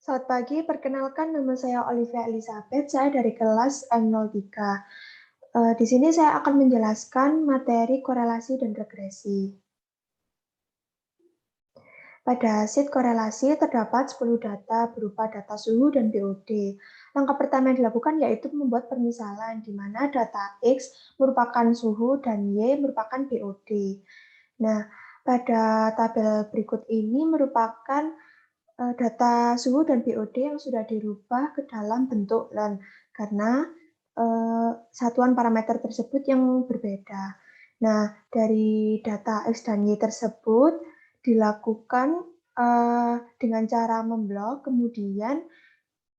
Selamat pagi, perkenalkan nama saya Olivia Elizabeth, saya dari kelas M03. Di sini saya akan menjelaskan materi korelasi dan regresi. Pada sheet korelasi terdapat 10 data berupa data suhu dan BOD. Langkah pertama yang dilakukan yaitu membuat permisalan di mana data X merupakan suhu dan Y merupakan BOD. Nah, pada tabel berikut ini merupakan data suhu dan BOD yang sudah dirubah ke dalam bentuk LAN karena satuan parameter tersebut yang berbeda. Nah, dari data X dan Y tersebut dilakukan dengan cara memblok, kemudian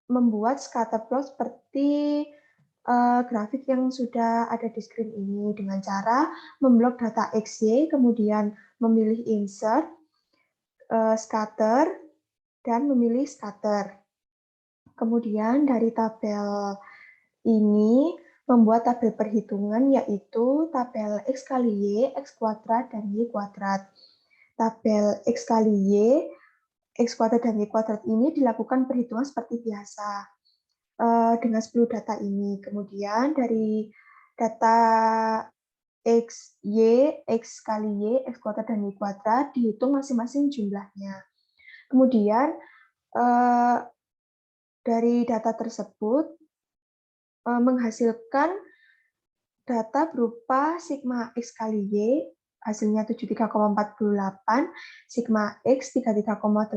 membuat scatter plot seperti grafik yang sudah ada di screen ini dengan cara memblok data XY, kemudian memilih insert, scatter, dan memilih scatter. Kemudian dari tabel ini membuat tabel perhitungan yaitu tabel X kali Y, X kuadrat, dan Y kuadrat. Tabel X kali Y, X kuadrat, dan Y kuadrat ini dilakukan perhitungan seperti biasa dengan 10 data ini. Kemudian dari data X, Y, X kali Y, X kuadrat, dan Y kuadrat dihitung masing-masing jumlahnya. Kemudian dari data tersebut menghasilkan data berupa sigma X kali Y, hasilnya 73,48, sigma X 33,80,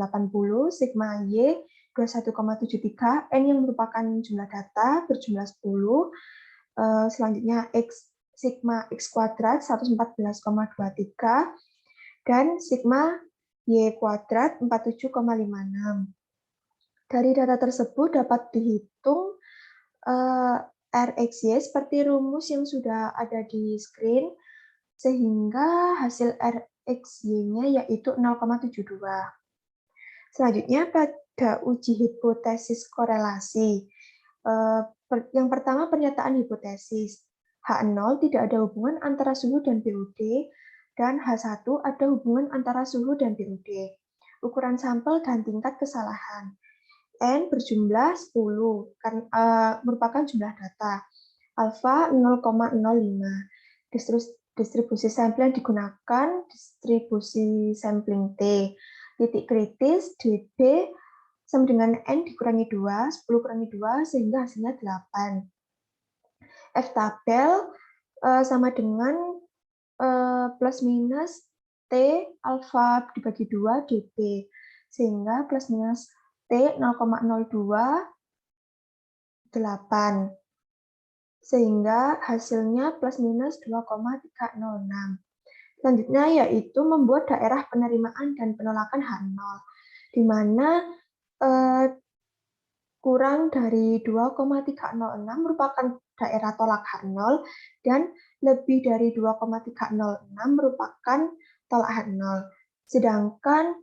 sigma Y 21,73, N yang merupakan jumlah data berjumlah 10, selanjutnya sigma X kuadrat 114,23, dan sigma Y kuadrat 47,56. Dari data tersebut dapat dihitung RXY seperti rumus yang sudah ada di screen, sehingga hasil RXY-nya yaitu 0,72. Selanjutnya pada uji hipotesis korelasi. Yang pertama pernyataan hipotesis. H0 tidak ada hubungan antara suhu dan BOD, dan H1 ada hubungan antara suhu dan BOD. Ukuran sampel dan tingkat kesalahan. N berjumlah 10, merupakan jumlah data. Alfa 0,05. Distribusi sampling yang digunakan, distribusi sampling T. Titik kritis DB sama dengan N dikurangi 2, 10 kurangi 2, sehingga hasilnya 8. F tabel sama dengan plus minus T alfa dibagi 2 DB, sehingga plus minus T 0,02, 8. Sehingga hasilnya plus minus 2,306. Selanjutnya yaitu membuat daerah penerimaan dan penolakan H0, di mana kurang dari 2,306 merupakan daerah tolak H0, dan lebih dari 2,306 merupakan tolak H0. Sedangkan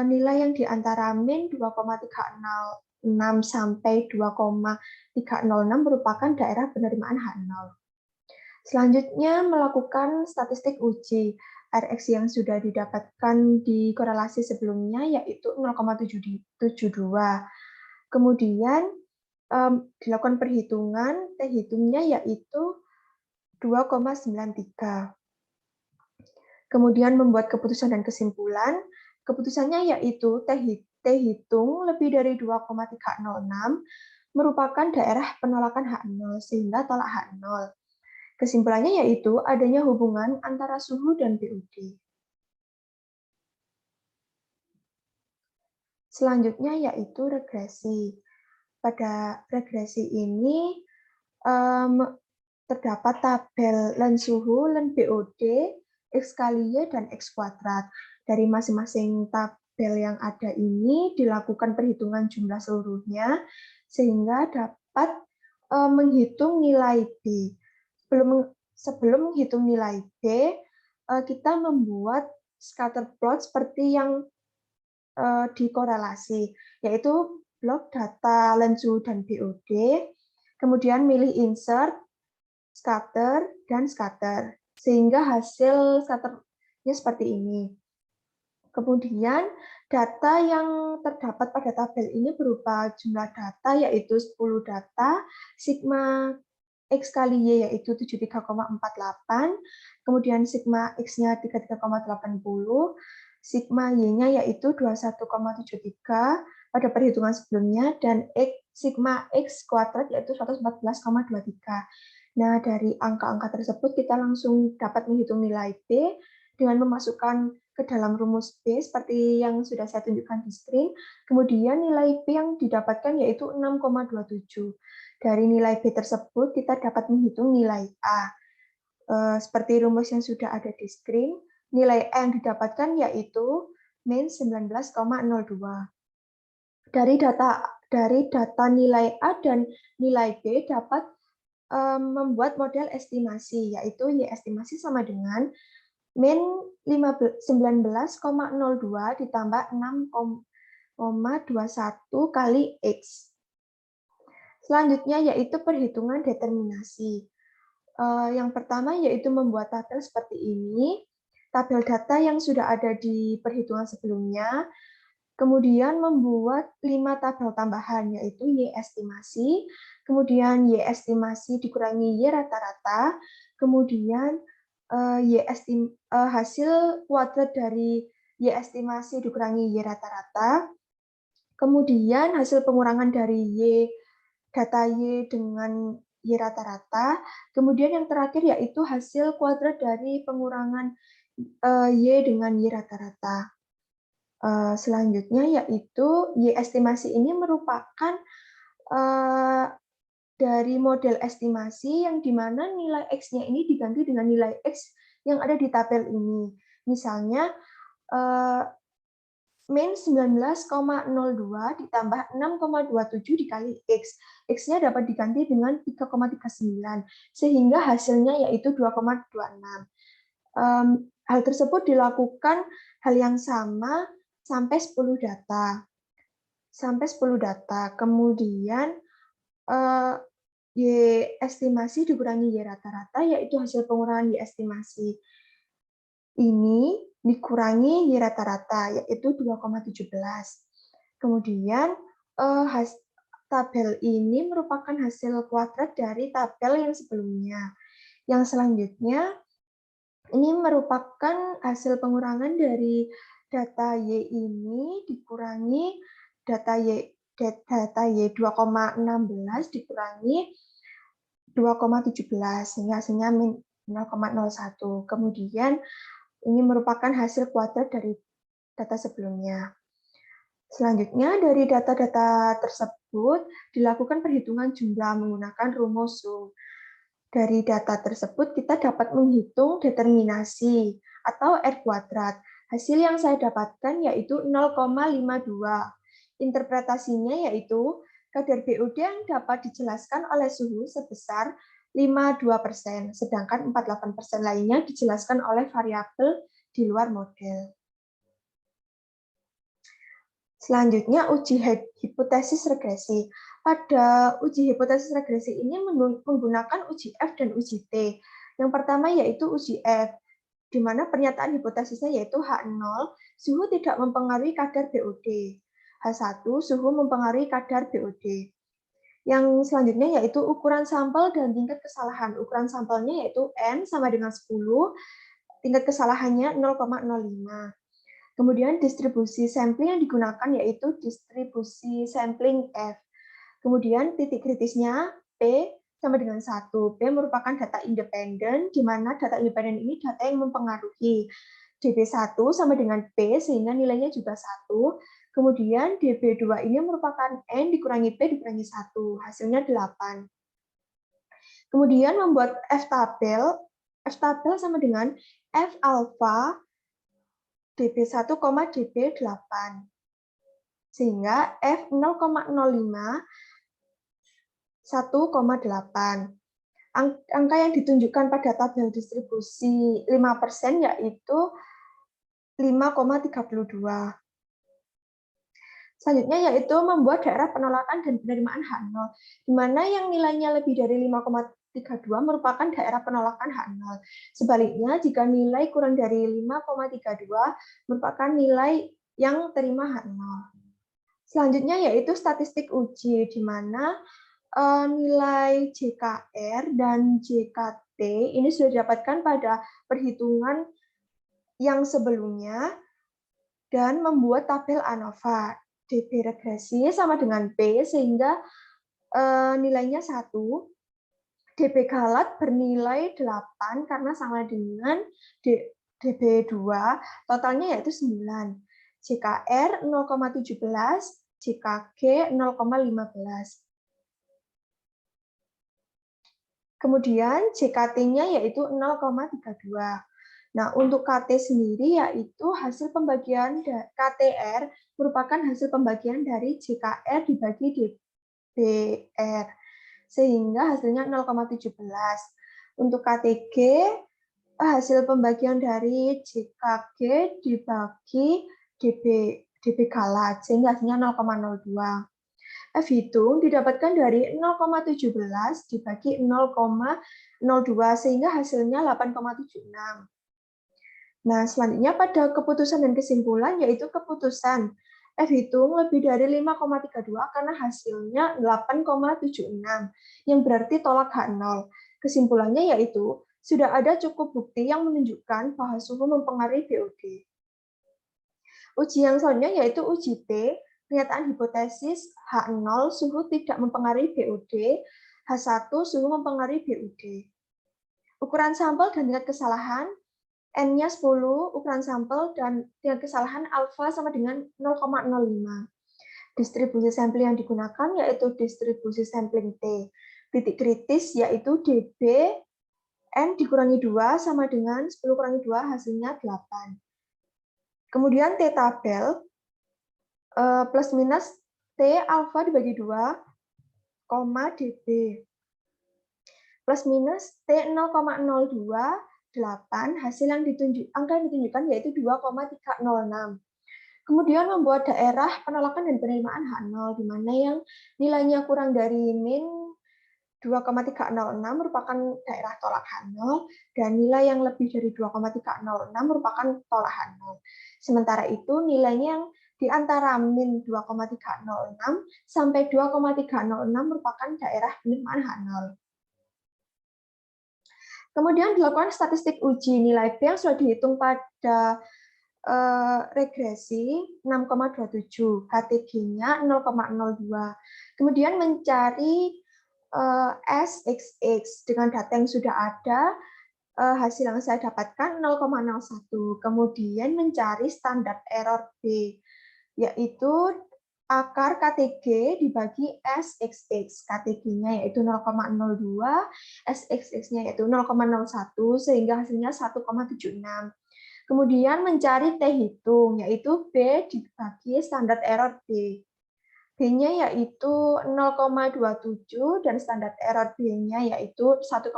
nilai yang di antara min 2,306 sampai 2,306 merupakan daerah penerimaan H0. Selanjutnya melakukan statistik uji. RX yang sudah didapatkan di korelasi sebelumnya yaitu 0,772. Kemudian dilakukan perhitungan, T hitungnya yaitu 2,93. Kemudian membuat keputusan dan kesimpulan. Keputusannya yaitu T hitung lebih dari 2,306 merupakan daerah penolakan H0 sehingga tolak H0. Kesimpulannya yaitu adanya hubungan antara suhu dan BOD. Selanjutnya yaitu regresi. Pada regresi ini terdapat tabel LAN suhu, LAN BOD, X kali Y, dan X kuadrat. Dari masing-masing tabel yang ada ini dilakukan perhitungan jumlah seluruhnya sehingga dapat menghitung nilai B. Sebelum menghitung nilai B, kita membuat scatter plot seperti yang dikorelasi, yaitu blok data LAN suhu dan BOD, kemudian milih insert, scatter, dan scatter, sehingga hasil scatternya seperti ini. Kemudian data yang terdapat pada tabel ini berupa jumlah data yaitu 10 data, sigma X kali Y yaitu 73,48, kemudian sigma X-nya 33,80, sigma Y-nya yaitu 21,73 pada perhitungan sebelumnya, dan sigma X kuadrat yaitu 114,23. Nah, dari angka-angka tersebut kita langsung dapat menghitung nilai B dengan memasukkan ke dalam rumus B seperti yang sudah saya tunjukkan di screen. Kemudian nilai B yang didapatkan yaitu 6,27. Dari nilai B tersebut kita dapat menghitung nilai A. Seperti rumus yang sudah ada di screen, nilai A yang didapatkan yaitu min 19,02. Dari data nilai A dan nilai B dapat membuat model estimasi, yaitu Y estimasi sama dengan min 19,02 ditambah 6,21 kali X. Selanjutnya yaitu perhitungan determinasi. Yang pertama yaitu membuat tabel seperti ini, tabel data yang sudah ada di perhitungan sebelumnya, kemudian membuat 5 tabel tambahan, yaitu Y estimasi, kemudian Y estimasi dikurangi Y rata-rata, kemudian hasil kuadrat dari Y estimasi dikurangi Y rata-rata, kemudian hasil pengurangan dari data Y dengan Y rata-rata, kemudian yang terakhir yaitu hasil kuadrat dari pengurangan Y dengan Y rata-rata. Selanjutnya yaitu Y estimasi ini merupakan dari model estimasi yang dimana nilai X-nya ini diganti dengan nilai X yang ada di tabel ini. Misalnya min 19,02 ditambah 6,27 dikali X. X-nya dapat diganti dengan 3,39, sehingga hasilnya yaitu 2,26. Hal tersebut dilakukan hal yang sama sampai 10 data. Kemudian Y estimasi dikurangi Y rata-rata, yaitu hasil pengurangan Y estimasi ini dikurangi Y rata-rata, yaitu 2,17. Kemudian tabel ini merupakan hasil kuadrat dari tabel yang sebelumnya. Yang selanjutnya, ini merupakan hasil pengurangan dari data Y ini dikurangi data Y 2,16 dikurangi 2,17 sehingga hasilnya min 0,01. Kemudian ini merupakan hasil kuadrat dari data sebelumnya. Selanjutnya, dari data-data tersebut dilakukan perhitungan jumlah menggunakan rumus sum. Dari data tersebut kita dapat menghitung determinasi atau R kuadrat. Hasil yang saya dapatkan yaitu 0,52. Interpretasinya yaitu kadar BOD yang dapat dijelaskan oleh suhu sebesar 52%, sedangkan 48% lainnya dijelaskan oleh variabel di luar model. Selanjutnya, uji hipotesis regresi. Pada uji hipotesis regresi ini menggunakan uji F dan uji T. Yang pertama yaitu uji F, di mana pernyataan hipotesisnya yaitu H0, suhu tidak mempengaruhi kadar BOD. H1, suhu mempengaruhi kadar BOD. Yang selanjutnya yaitu ukuran sampel dan tingkat kesalahan. Ukuran sampelnya yaitu N sama dengan 10, tingkat kesalahannya 0,05. Kemudian distribusi sampling yang digunakan yaitu distribusi sampling F. Kemudian titik kritisnya P sama dengan 1. P merupakan data independen, di mana data independen ini data yang mempengaruhi. DB1 sama dengan P, sehingga nilainya juga 1. Kemudian DB2 ini merupakan N dikurangi P dikurangi 1, hasilnya 8. Kemudian membuat F-tabel sama dengan F alpha DB1, DB8. Sehingga F 0,05 1,8. Angka yang ditunjukkan pada tabel distribusi 5% yaitu 5,32. Selanjutnya yaitu membuat daerah penolakan dan penerimaan H0, di mana yang nilainya lebih dari 5,32 merupakan daerah penolakan H0. Sebaliknya, jika nilai kurang dari 5,32 merupakan nilai yang terima H0. Selanjutnya yaitu statistik uji, di mana nilai JKR dan JKT ini sudah didapatkan pada perhitungan yang sebelumnya dan membuat tabel ANOVA. DB regresi sama dengan P, sehingga nilainya 1. DB galat bernilai 8 karena sama dengan DB2, totalnya yaitu 9. JKR 0,17, JKG 0,15. Kemudian JKT-nya yaitu 0,32. Nah, untuk KT sendiri yaitu hasil pembagian KTR merupakan hasil pembagian dari JKR dibagi DBR, sehingga hasilnya 0,17. Untuk KTG, hasil pembagian dari JKG dibagi DB galat, sehingga hasilnya 0,02. F hitung didapatkan dari 0,17 dibagi 0,02, sehingga hasilnya 8,76. Nah, selanjutnya pada keputusan dan kesimpulan, yaitu keputusan F hitung lebih dari 5,32 karena hasilnya 8,76, yang berarti tolak H0. Kesimpulannya yaitu, sudah ada cukup bukti yang menunjukkan bahwa suhu mempengaruhi BOD. Uji yang selanjutnya yaitu uji P, pernyataan hipotesis H0 suhu tidak mempengaruhi BOD, H1 suhu mempengaruhi BOD. Ukuran sampel dan tingkat kesalahan, N-nya 10, ukuran sampel, dan tingkat kesalahan alfa sama dengan 0,05. Distribusi sampling yang digunakan yaitu distribusi sampling T. Titik kritis yaitu DB, N dikurangi 2 sama dengan 10 kurangi 2 hasilnya 8. Kemudian T tabel, plus minus T alfa dibagi 2, dB. Plus minus T 0,02, 8, hasil yang angka yang ditunjukkan yaitu 2,306. Kemudian membuat daerah penolakan dan penerimaan H0, di mana yang nilainya kurang dari min 2,306 merupakan daerah tolak H0, dan nilai yang lebih dari 2,306 merupakan tolak H0. Sementara itu nilainya yang di antara min 2,306 sampai 2,306 merupakan daerah penerimaan H0. Kemudian dilakukan statistik uji nilai B yang sudah dihitung pada regresi 6,27, KTG-nya 0,02. Kemudian mencari SXX dengan data yang sudah ada, hasil yang saya dapatkan 0,01. Kemudian mencari standar error B, yaitu akar KTG dibagi SXX. KTG-nya yaitu 0,02, SXX-nya yaitu 0,01, sehingga hasilnya 1,76. Kemudian mencari T hitung, yaitu B dibagi standar error B. B-nya yaitu 0,27 dan standar error B-nya yaitu 1,76,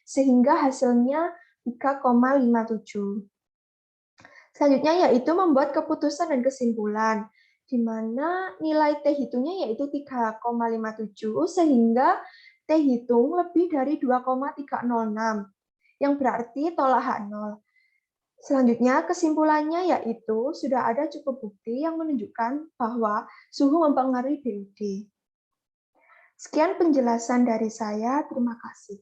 sehingga hasilnya 3,57. Selanjutnya yaitu membuat keputusan dan kesimpulan, di mana nilai T hitungnya yaitu 3,57, sehingga T hitung lebih dari 2,306, yang berarti tolak H0. Selanjutnya, kesimpulannya yaitu sudah ada cukup bukti yang menunjukkan bahwa suhu mempengaruhi BOD. Sekian penjelasan dari saya, terima kasih.